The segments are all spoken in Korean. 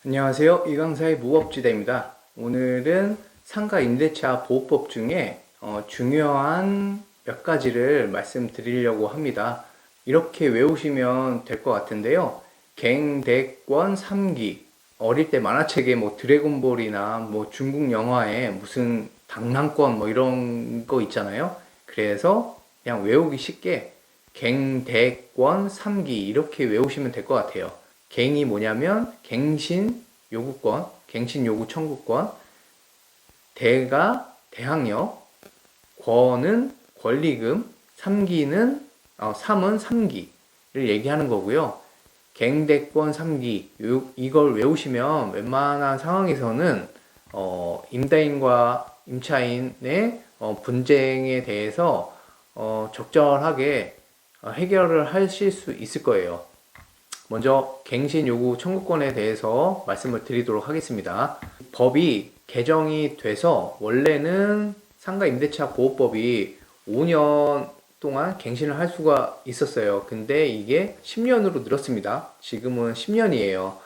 안녕하세요. 이강사의 무법지대입니다. 오늘은 상가 임대차 보호법 중에 중요한 몇 가지를 말씀드리려고 합니다. 이렇게 외우시면 될 것 같은데요. 갱대권 3기. 어릴 때 만화책에 뭐 드래곤볼이나 뭐 중국 영화에 무슨 당랑권 뭐 이런 거 있잖아요. 그래서 그냥 외우기 쉽게 갱대권 3기 이렇게 외우시면 될 것 같아요. 갱이 뭐냐면 갱신 요구권, 갱신 요구 청구권, 대가 대항력, 권은 권리금, 3기는 3은 3기를 얘기하는 거고요. 갱대권 3기 이걸 외우시면 웬만한 상황에서는 임대인과 임차인의 분쟁에 대해서 적절하게 해결을 하실 수 있을 거예요. 먼저 갱신 요구 청구권에 대해서 말씀을 드리도록 하겠습니다. 법이 개정이 돼서 원래는 상가 임대차 보호법이 5년 동안 갱신을 할 수가 있었어요. 근데 이게 10년으로 늘었습니다. 지금은 10년이에요.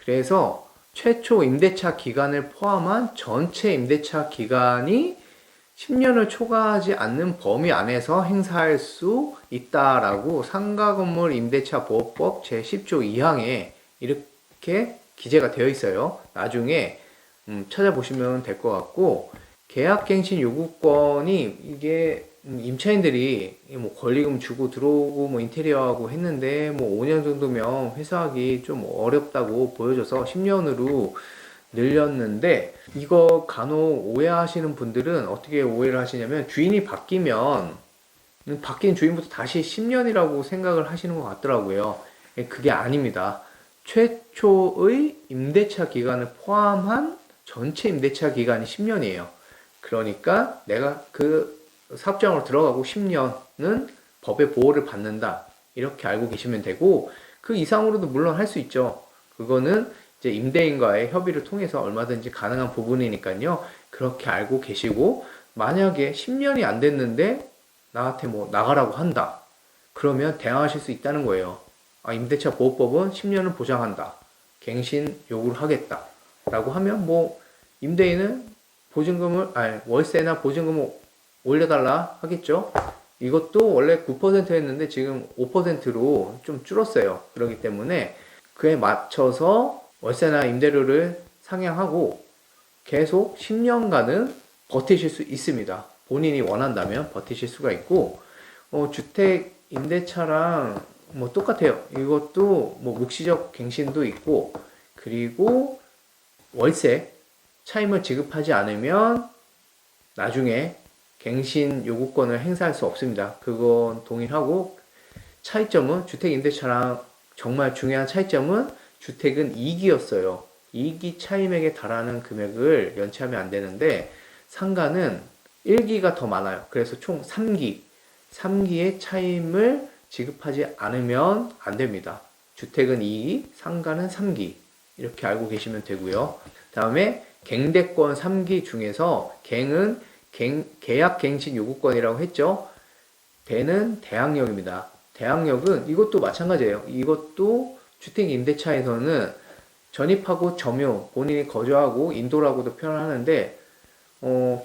그래서 최초 임대차 기간을 포함한 전체 임대차 기간이 10년을 초과하지 않는 범위 안에서 행사할 수 있다라고 상가건물 임대차 보호법 제10조 2항에 이렇게 기재가 되어 있어요. 나중에 찾아보시면 될 것 같고, 계약갱신 요구권이 이게 임차인들이 뭐 권리금 주고 들어오고 뭐 인테리어하고 했는데 뭐 5년 정도면 회수하기 좀 어렵다고 보여져서 10년으로 늘렸는데, 이거 간혹 오해하시는 분들은 어떻게 오해를 하시냐면 주인이 바뀌면 바뀐 주인부터 다시 10년이라고 생각을 하시는 것 같더라고요. 그게 아닙니다. 최초의 임대차 기간을 포함한 전체 임대차 기간이 10년이에요. 그러니까 내가 그 사업장으로 들어가고 10년은 법의 보호를 받는다, 이렇게 알고 계시면 되고, 그 이상으로도 물론 할 수 있죠. 그거는 이제 임대인과의 협의를 통해서 얼마든지 가능한 부분이니까요. 그렇게 알고 계시고, 만약에 10년이 안 됐는데 나한테 뭐 나가라고 한다, 그러면 대항하실 수 있다는 거예요. 임대차 보호법은 10년을 보장한다, 갱신 요구를 하겠다 라고 하면 뭐 임대인은 월세나 보증금을 올려달라 하겠죠. 이것도 원래 9%였는데 지금 5%로 좀 줄었어요. 그렇기 때문에 그에 맞춰서 월세나 임대료를 상향하고 계속 10년간은 버티실 수 있습니다. 본인이 원한다면 버티실 수가 있고, 주택 임대차랑 뭐 똑같아요. 이것도 뭐 묵시적 갱신도 있고, 그리고 월세 차임을 지급하지 않으면 나중에 갱신 요구권을 행사할 수 없습니다. 그건 동일하고, 차이점은 주택 임대차랑 정말 중요한 차이점은 주택은 2기였어요. 2기 차임액에 달하는 금액을 연체하면 안 되는데 상가는 1기가 더 많아요. 그래서 총 3기의 차임을 지급하지 않으면 안 됩니다. 주택은 2기, 상가는 3기. 이렇게 알고 계시면 되고요. 다음에 갱대권 3기 중에서 갱은 계약갱신 요구권이라고 했죠. 대는 대항력입니다. 대항력은 이것도 마찬가지예요. 이것도 주택 임대차에서는 전입하고 점유, 본인이 거주하고 인도라고도 표현하는데,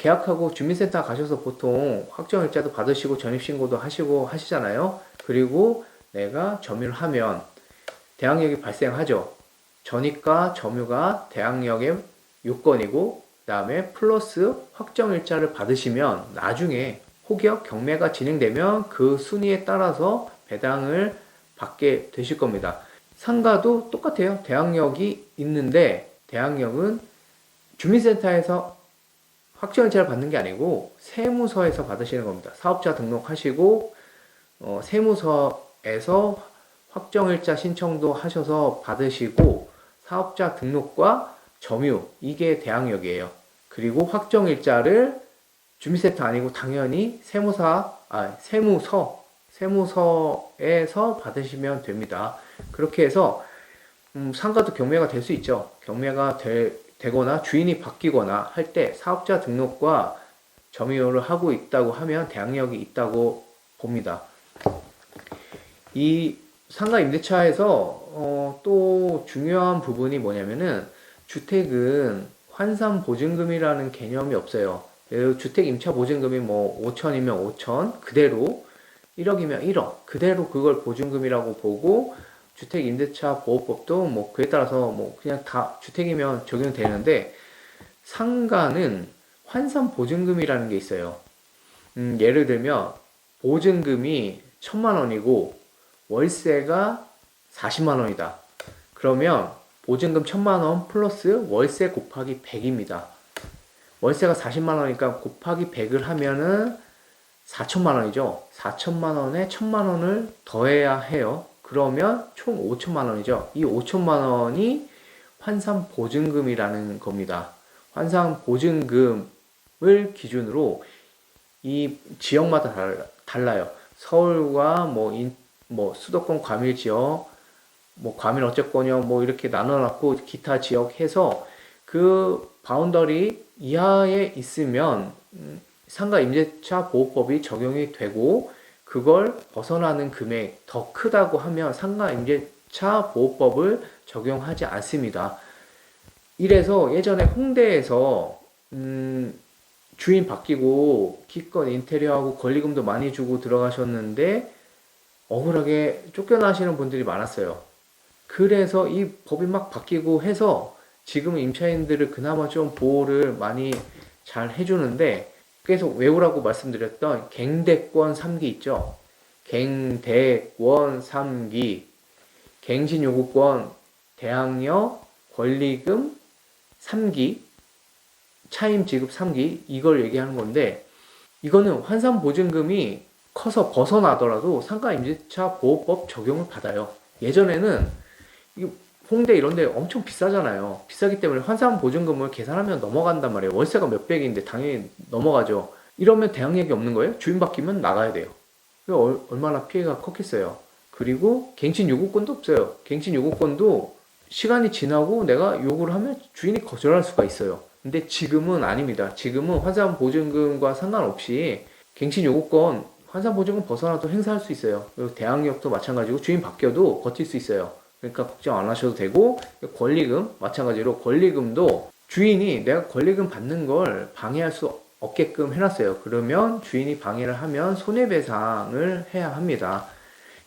계약하고 주민센터 가셔서 보통 확정일자도 받으시고 전입신고도 하시고 하시잖아요. 그리고 내가 점유를 하면 대항력이 발생하죠. 전입과 점유가 대항력의 요건이고, 그 다음에 플러스 확정일자를 받으시면 나중에 혹여 경매가 진행되면 그 순위에 따라서 배당을 받게 되실 겁니다. 상가도 똑같아요. 대항력이 있는데 대항력은 주민센터에서 확정일자를 받는 게 아니고 세무서에서 받으시는 겁니다. 사업자 등록하시고 세무서에서 확정일자 신청도 하셔서 받으시고, 사업자 등록과 점유, 이게 대항력이에요. 그리고 확정일자를 주민센터 아니고 당연히 세무서에서 받으시면 됩니다. 그렇게 해서 상가도 경매가 될 수 있죠. 경매가 되거나 주인이 바뀌거나 할 때 사업자 등록과 점유를 하고 있다고 하면 대항력이 있다고 봅니다. 이 상가 임대차에서 또 중요한 부분이 뭐냐면은 주택은 환산 보증금이라는 개념이 없어요. 주택 임차 보증금이 뭐 5천이면 5천 그대로 1억이면 1억 그대로 그걸 보증금이라고 보고 주택 임대차 보호법도 뭐 그에 따라서 뭐 그냥 다 주택이면 적용되는데 상가는 환산 보증금이라는 게 있어요. 예를 들면 보증금이 1,000만 원이고 월세가 40만 원이다. 그러면 보증금 1,000만 원 플러스 월세 곱하기 100입니다. 월세가 40만 원이니까 곱하기 100을 하면은 4천만 원이죠. 4천만 원에 1,000만 원을 더해야 해요. 그러면 총 5천만 원이죠. 이 5천만 원이 환산 보증금이라는 겁니다. 환산 보증금을 기준으로 이 지역마다 달라요. 서울과 뭐 수도권 과밀 지역, 뭐 과밀 어쨌거냐 뭐 이렇게 나눠놨고 기타 지역 해서 그 바운더리 이하에 있으면 상가 임대차 보호법이 적용이 되고 그걸 벗어나는 금액 더 크다고 하면 상가 임대차 보호법을 적용하지 않습니다. 이래서 예전에 홍대에서 주인 바뀌고 기껏 인테리어하고 권리금도 많이 주고 들어가셨는데 억울하게 쫓겨나시는 분들이 많았어요. 그래서 이 법이 막 바뀌고 해서 지금은 임차인들을 그나마 좀 보호를 많이 잘 해주는데 계속 외우라고 말씀드렸던 갱대권 3기 있죠. 갱대권 3기 갱신요구권 대항력 권리금 3기 차임 지급 3기 이걸 얘기하는 건데 이거는 환산 보증금이 커서 벗어나더라도 상가 임대차 보호법 적용을 받아요. 예전에는 홍대 이런 데 엄청 비싸잖아요. 비싸기 때문에 환산 보증금을 계산하면 넘어간단 말이에요. 월세가 몇백인데 당연히 넘어가죠. 이러면 대항력이 없는 거예요. 주인 바뀌면 나가야 돼요. 얼마나 피해가 컸겠어요. 그리고 갱신 요구권도 없어요. 갱신 요구권도 시간이 지나고 내가 요구를 하면 주인이 거절할 수가 있어요. 근데 지금은 아닙니다. 지금은 환산 보증금과 상관없이 갱신 요구권, 환산 보증금 벗어나도 행사할 수 있어요. 그리고 대항력도 마찬가지고 주인 바뀌어도 버틸 수 있어요. 그러니까 걱정 안 하셔도 되고 권리금 마찬가지로 권리금도 주인이 내가 권리금 받는 걸 방해할 수 없게끔 해놨어요. 그러면 주인이 방해를 하면 손해배상을 해야 합니다.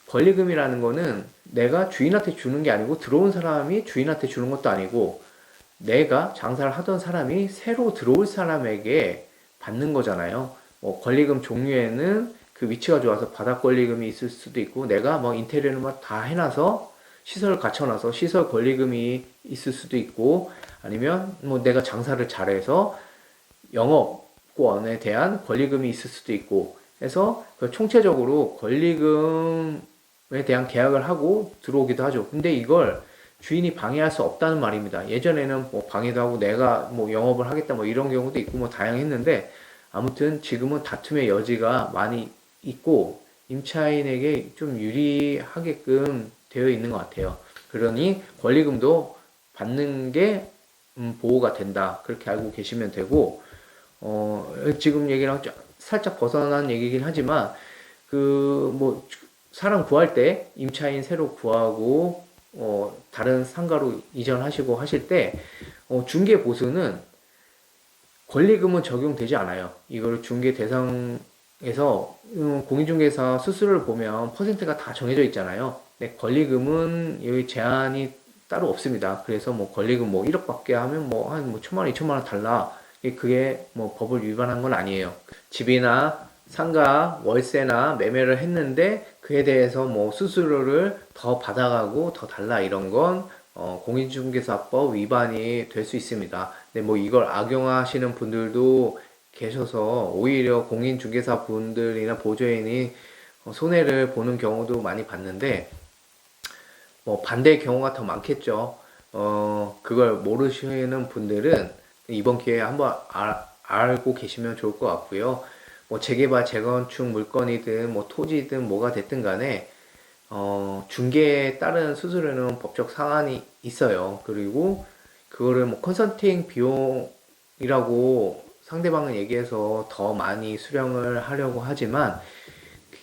권리금이라는 거는 내가 주인한테 주는 게 아니고 들어온 사람이 주인한테 주는 것도 아니고 내가 장사를 하던 사람이 새로 들어올 사람에게 받는 거잖아요. 권리금 종류에는 그 위치가 좋아서 바닥 권리금이 있을 수도 있고 내가 뭐 인테리어를 다 해놔서 시설을 갖춰놔서 시설 권리금이 있을 수도 있고 아니면 뭐 내가 장사를 잘해서 영업권에 대한 권리금이 있을 수도 있고 해서 총체적으로 권리금에 대한 계약을 하고 들어오기도 하죠. 근데 이걸 주인이 방해할 수 없다는 말입니다. 예전에는 뭐 방해도 하고 내가 뭐 영업을 하겠다 뭐 이런 경우도 있고 뭐 다양했는데 아무튼 지금은 다툼의 여지가 많이 있고 임차인에게 좀 유리하게끔 되어 있는 것 같아요. 그러니 권리금도 받는 게 보호가 된다. 그렇게 알고 계시면 되고 지금 얘기랑 살짝 벗어난 얘기긴 하지만 그 뭐 사람 구할 때 임차인 새로 구하고 다른 상가로 이전하시고 하실 때 중개 보수는 권리금은 적용되지 않아요. 이걸 중개 대상에서 공인중개사 수수료를 보면 퍼센트가 다 정해져 있잖아요. 근데 권리금은 여기 제한이 따로 없습니다. 그래서 뭐 권리금 뭐 1억밖에 하면 뭐 한 뭐 1,000만 원, 2천만 원 달라. 그게 뭐 법을 위반한 건 아니에요. 집이나 상가, 월세나 매매를 했는데 그에 대해서 뭐 수수료를 더 받아가고 더 달라 이런 건 공인중개사법 위반이 될 수 있습니다. 근데 뭐 이걸 악용하시는 분들도 계셔서 오히려 공인중개사 분들이나 보조인이 손해를 보는 경우도 많이 봤는데 뭐 반대의 경우가 더 많겠죠. 그걸 모르시는 분들은 이번 기회에 한번 알고 계시면 좋을 것 같고요. 뭐 재개발, 재건축 물건이든 뭐 토지든 뭐가 됐든 간에 중개에 따른 수수료는 법적 상한이 있어요. 그리고 그거를 뭐 컨설팅 비용이라고 상대방은 얘기해서 더 많이 수령을 하려고 하지만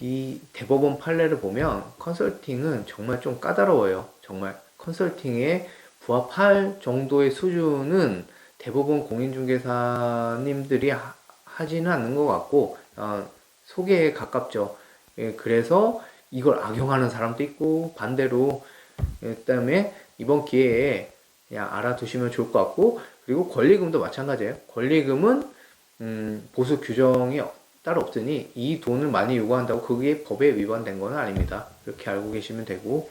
이 대법원 판례를 보면 컨설팅은 정말 좀 까다로워요. 정말 컨설팅에 부합할 정도의 수준은 대법원 공인중개사님들이 하지는 않는 것 같고 소개에 가깝죠. 예, 그래서 이걸 악용하는 사람도 있고 반대로 그다음에 이번 기회에 그냥 알아두시면 좋을 것 같고, 그리고 권리금도 마찬가지예요. 권리금은 보수 규정이 따로 없으니 이 돈을 많이 요구한다고 그게 법에 위반된 건 아닙니다. 그렇게 알고 계시면 되고,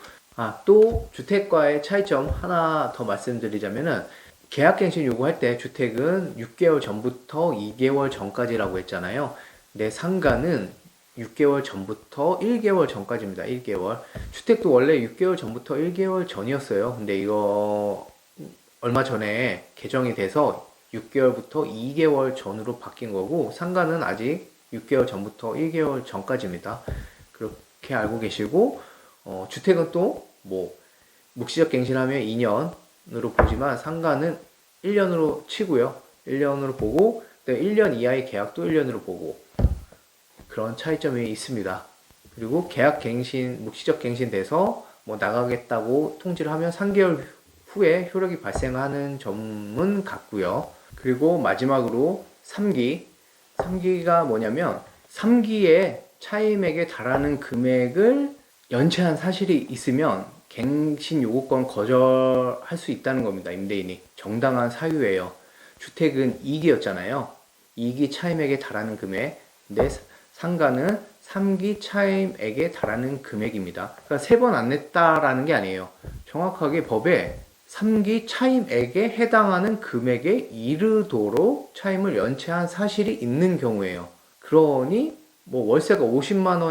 또 주택과의 차이점 하나 더 말씀드리자면은 계약갱신 요구할 때 주택은 6개월 전부터 2개월 전까지라고 했잖아요. 근데 상가는 6개월 전부터 1개월 전까지입니다. 1개월. 주택도 원래 6개월 전부터 1개월 전이었어요. 근데 이거 얼마 전에 개정이 돼서 6개월부터 2개월 전으로 바뀐 거고, 상가는 아직 6개월 전부터 1개월 전까지입니다. 그렇게 알고 계시고, 주택은 또 뭐 묵시적 갱신하면 2년으로 보지만 상가는 1년으로 치고요. 1년으로 보고 1년 이하의 계약도 1년으로 보고 그런 차이점이 있습니다. 그리고 계약 갱신, 묵시적 갱신돼서 뭐 나가겠다고 통지를 하면 3개월 후에 효력이 발생하는 점은 같고요. 그리고 마지막으로 3기. 3기가 뭐냐면 3기의 차임액에 달하는 금액을 연체한 사실이 있으면 갱신 요구권 거절할 수 있다는 겁니다. 임대인이. 정당한 사유예요. 주택은 2기였잖아요. 2기 차임액에 달하는 금액. 근데 상가는 3기 차임액에 달하는 금액입니다. 그러니까 3번 안 냈다라는 게 아니에요. 정확하게 법에 3기 차임액에 해당하는 금액에 이르도록 차임을 연체한 사실이 있는 경우에요. 그러니 뭐 월세가 50만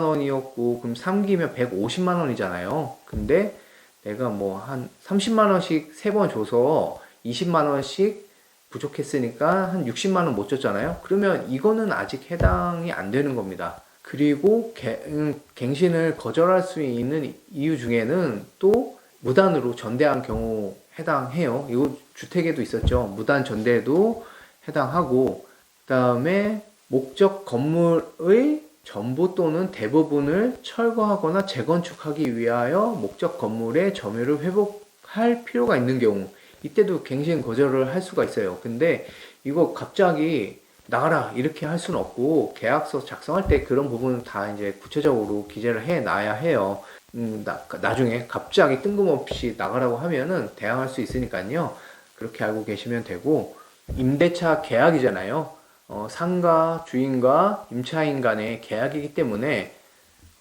원이었고 그럼 3기면 150만 원이잖아요. 근데 내가 뭐 한 30만 원씩 3번 줘서 20만 원씩 부족했으니까 한 60만 원 못 줬잖아요. 그러면 이거는 아직 해당이 안 되는 겁니다. 그리고 갱신을 거절할 수 있는 이유 중에는 또 무단으로 전대한 경우 해당해요. 이거 주택에도 있었죠. 무단 전대도 해당하고, 그 다음에 목적 건물의 전부 또는 대부분을 철거하거나 재건축하기 위하여 목적 건물의 점유를 회복할 필요가 있는 경우, 이때도 갱신 거절을 할 수가 있어요. 근데 이거 갑자기 나가라 이렇게 할 수는 없고, 계약서 작성할 때 그런 부분은 다 이제 구체적으로 기재를 해 놔야 해요. 나중에 갑자기 뜬금없이 나가라고 하면은 대항할 수 있으니까요. 그렇게 알고 계시면 되고, 임대차 계약이잖아요. 상가 주인과 임차인 간의 계약이기 때문에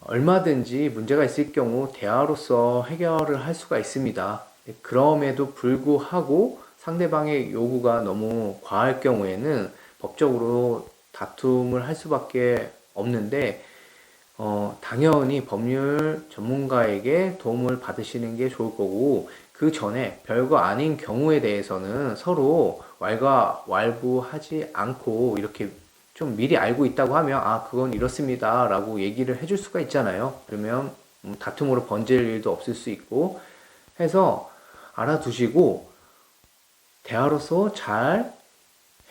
얼마든지 문제가 있을 경우 대화로서 해결을 할 수가 있습니다. 그럼에도 불구하고 상대방의 요구가 너무 과할 경우에는 법적으로 다툼을 할 수밖에 없는데, 당연히 법률 전문가에게 도움을 받으시는 게 좋을 거고, 그 전에 별거 아닌 경우에 대해서는 서로 왈가왈부하지 않고 이렇게 좀 미리 알고 있다고 하면 그건 이렇습니다 라고 얘기를 해줄 수가 있잖아요. 그러면 다툼으로 번질 일도 없을 수 있고 해서 알아두시고 대화로서 잘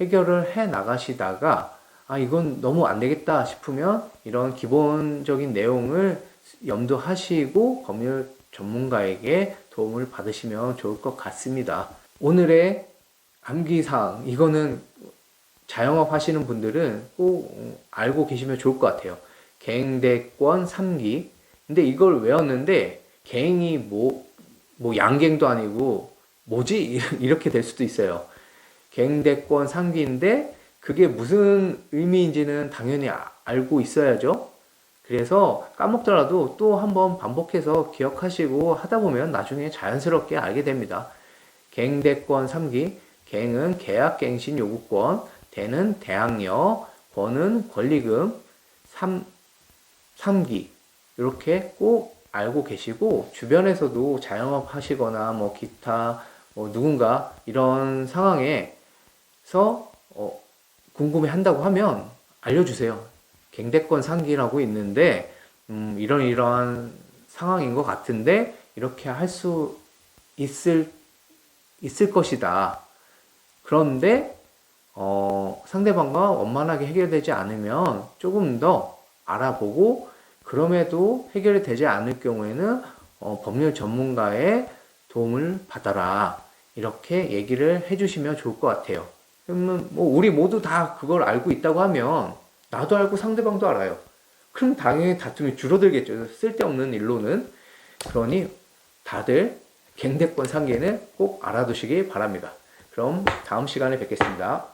해결을 해 나가시다가 이건 너무 안 되겠다 싶으면 이런 기본적인 내용을 염두하시고 법률 전문가에게 도움을 받으시면 좋을 것 같습니다. 오늘의 암기사항, 이거는 자영업 하시는 분들은 꼭 알고 계시면 좋을 것 같아요. 계행대권 3기. 근데 이걸 외웠는데 계행이 뭐 양갱도 아니고 뭐지? 이렇게 될 수도 있어요. 계행대권 3기인데 그게 무슨 의미인지는 당연히 알고 있어야죠. 그래서 까먹더라도 또 한번 반복해서 기억하시고 하다 보면 나중에 자연스럽게 알게 됩니다. 계행대권 3기. 계행은 계약갱신 요구권, 대는 대항력, 권은 권리금, 3기. 이렇게 꼭 알고 계시고, 주변에서도 자영업 하시거나 뭐 기타 누군가 이런 상황에서 궁금해 한다고 하면 알려주세요. 갱대권 3기라고 있는데 이러한 상황인 것 같은데 이렇게 할 수 있을 것이다. 그런데 상대방과 원만하게 해결되지 않으면 조금 더 알아보고, 그럼에도 해결이 되지 않을 경우에는 법률 전문가의 도움을 받아라, 이렇게 얘기를 해주시면 좋을 것 같아요. 그러면 뭐 우리 모두 다 그걸 알고 있다고 하면 나도 알고 상대방도 알아요. 그럼 당연히 다툼이 줄어들겠죠. 쓸데없는 일로는. 그러니 다들 갱대권 상계는 꼭 알아두시기 바랍니다. 그럼 다음 시간에 뵙겠습니다.